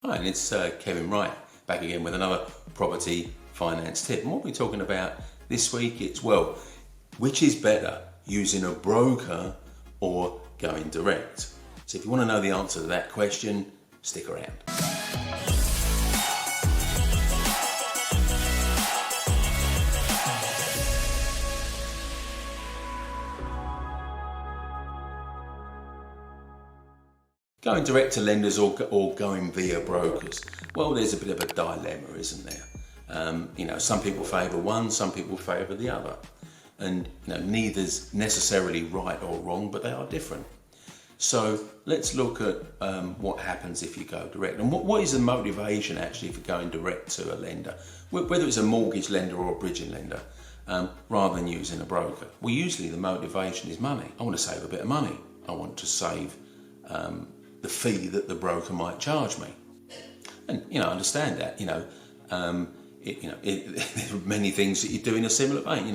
Hi, and it's Kevin Wright back again with another property finance tip. And what we're talking about this week, it's which is better, using a broker or going direct? So if you want to know the answer to that question, stick around. Going direct to lenders or going via brokers? Well, there's a bit of a dilemma, isn't there? Some people favour one, some people favour the other. And neither's necessarily right or wrong, but they are different. So let's look at what happens if you go direct. And what is the motivation actually for going direct to a lender? Whether it's a mortgage lender or a bridging lender, rather than using a broker. Well, usually the motivation is money. I want to save a bit of money. I want to save the fee that the broker might charge me, and I understand that. There are many things that you do in a similar vein.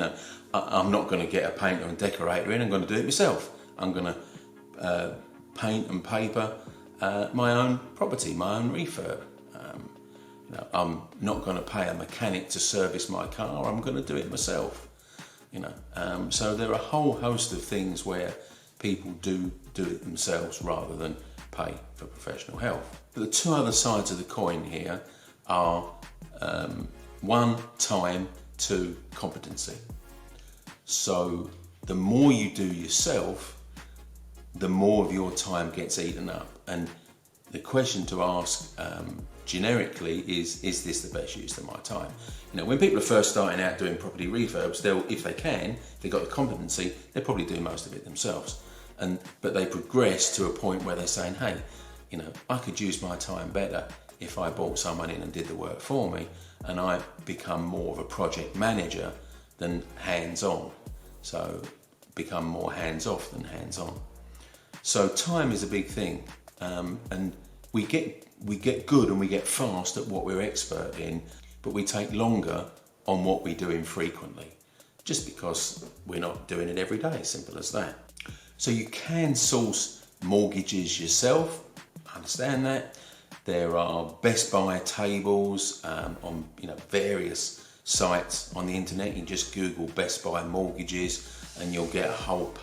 I'm not going to get a painter and decorator in. I'm going to do it myself. I'm going to paint and paper my own property, my own refurb. I'm not going to pay a mechanic to service my car. I'm going to do it myself. So there are a whole host of things where people do it themselves rather than pay for professional help. But the two other sides of the coin here are one, time, two, competency. So the more you do yourself, the more of your time gets eaten up. And the question to ask generically is this the best use of my time? When people are first starting out doing property refurbs, if they've got the competency, they'll probably do most of it themselves. But they progress to a point where they're saying, hey, I could use my time better if I brought someone in and did the work for me, and I become more of a project manager than hands-on. So become more hands-off than hands-on. So time is a big thing, and we get good and we get fast at what we're expert in, but we take longer on what we do infrequently, just because we're not doing it every day. Simple as that. So you can source mortgages yourself. I understand that. There are Best Buy tables on various sites on the internet. You just Google Best Buy mortgages and you'll get a whole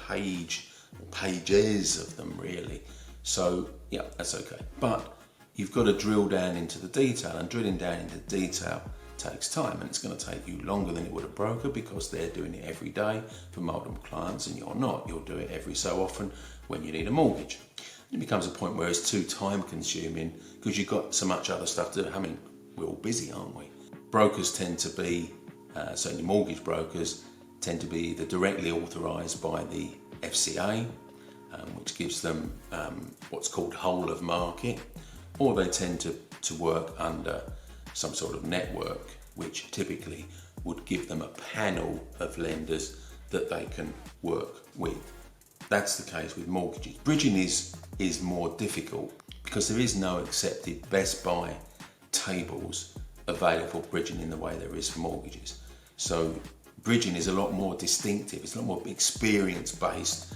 pages of them really. So yeah, that's okay. But you've got to drill down into the detail, and drilling down into detail takes time, and it's going to take you longer than it would a broker because they're doing it every day for multiple clients and you're not. You'll do it every so often when you need a mortgage. It becomes a point where it's too time consuming because you've got so much other stuff to do. I mean, we're all busy, aren't we? Brokers tend to be, certainly mortgage brokers, tend to be either directly authorised by the FCA, which gives them what's called whole of market, or they tend to work under some sort of network, which typically would give them a panel of lenders that they can work with. That's the case with mortgages. Bridging is more difficult because there is no accepted Best Buy tables available for bridging in the way there is for mortgages. So bridging is a lot more distinctive. It's a lot more experience-based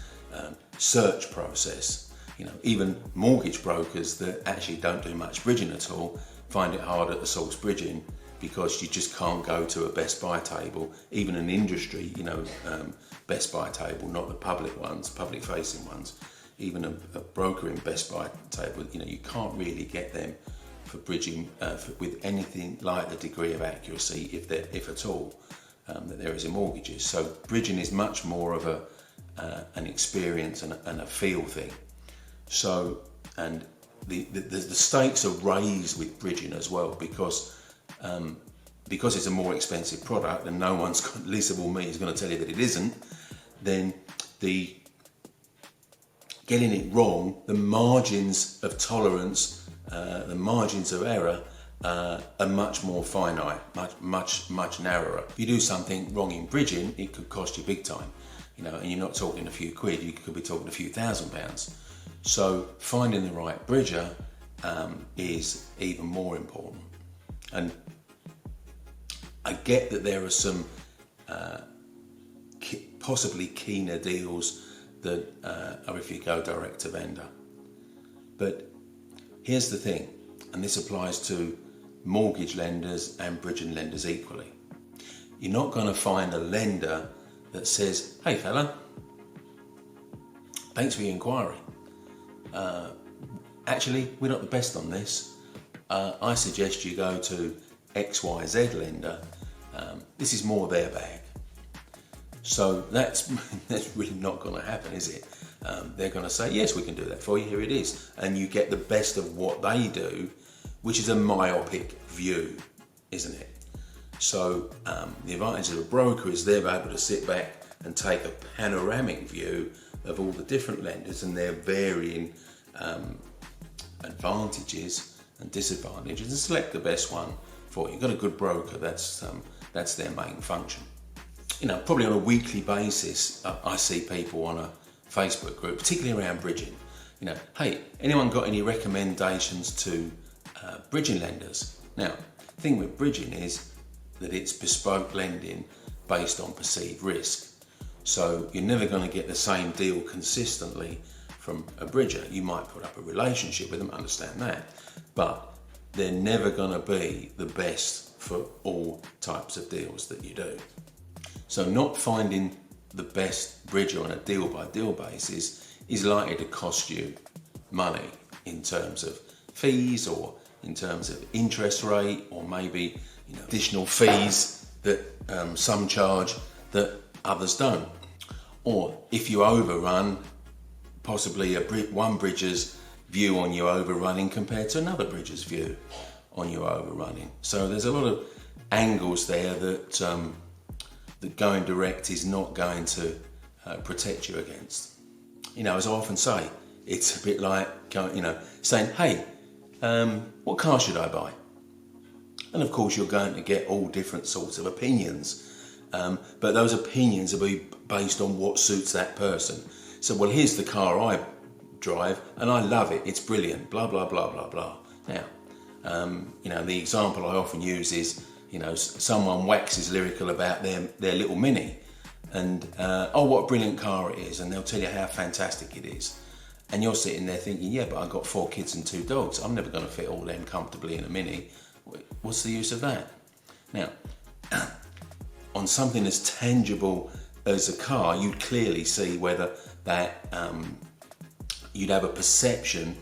search process. Even mortgage brokers that actually don't do much bridging at all find it harder to source bridging because you just can't go to a Best Buy table, even an industry, Best Buy table, not the public ones, public facing ones. Even a broker in Best Buy table, you can't really get them for bridging with anything like the degree of accuracy, if at all, that there is in mortgages. So bridging is much more of an experience and a feel thing. So, and the stakes are raised with bridging as well because it's a more expensive product and no one's, least of all me, is going to tell you that it isn't. Then getting it wrong, the margins of tolerance, the margins of error are much more finite, much narrower. If you do something wrong in bridging, it could cost you big time, and you're not talking a few quid, you could be talking a few £1,000s. So finding the right bridger is even more important. And I get that there are some possibly keener deals that are if you go direct to vendor. But here's the thing, and this applies to mortgage lenders and bridging lenders equally. You're not going to find a lender that says, hey fella, thanks for your inquiry. Actually, we're not the best on this. I suggest you go to XYZ lender. This is more their bag. So that's really not going to happen, is it? They're going to say, yes, we can do that for you, here it is. And you get the best of what they do, which is a myopic view, isn't it? So the advantage of a broker is they're able to sit back and take a panoramic view of all the different lenders and their varying advantages and disadvantages and select the best one for you. You've got a good broker, that's their main function. You know, probably on a weekly basis, I see people on a Facebook group, particularly around bridging. You know, hey, anyone got any recommendations to bridging lenders? Now, the thing with bridging is that it's bespoke lending based on perceived risk. So you're never going to get the same deal consistently from a bridger. You might put up a relationship with them, understand that, but they're never going to be the best for all types of deals that you do. So not finding the best bridger on a deal by deal basis is likely to cost you money in terms of fees or in terms of interest rate, or maybe additional fees that some charge that others don't. Or if you overrun, possibly one bridger's view on you overrunning compared to another bridger's view on you overrunning. So there's a lot of angles there that that going direct is not going to protect you against. As I often say, it's a bit like saying, hey, what car should I buy? And of course you're going to get all different sorts of opinions, but those opinions will be based on what suits that person. So, well, here's the car I drive and I love it, it's brilliant, blah, blah, blah, blah, blah. Now, the example I often use is, someone waxes lyrical about their little Mini and, oh, what a brilliant car it is, and they'll tell you how fantastic it is. And you're sitting there thinking, yeah, but I've got 4 kids and 2 dogs. I'm never going to fit all them comfortably in a Mini. What's the use of that? Now, on something as tangible as a car, you'd clearly see whether that you'd have a perception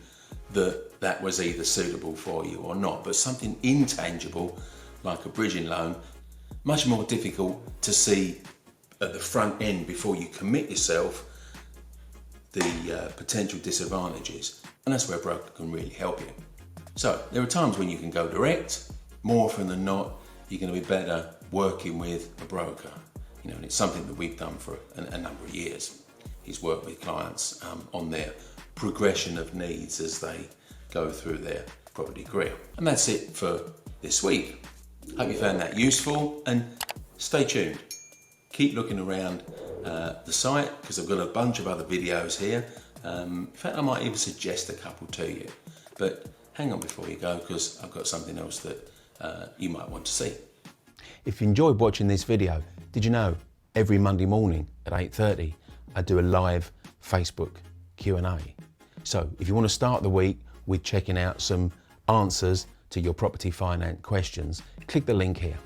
that that was either suitable for you or not. But something intangible, like a bridging loan, much more difficult to see at the front end before you commit yourself the potential disadvantages. And that's where a broker can really help you. So there are times when you can go direct. More often than not, you're going to be better working with a broker. And it's something that we've done for a number of years. He's worked with clients on their progression of needs as they go through their property career. And that's it for this week. Hope you found that useful, and stay tuned. Keep looking around the site, because I've got a bunch of other videos here. In fact, I might even suggest a couple to you. But hang on before you go, because I've got something else that you might want to see. If you enjoyed watching this video, did you know every Monday morning at 8:30 I do a live Facebook Q&A. So if you want to start the week with checking out some answers to your property finance questions, click the link here.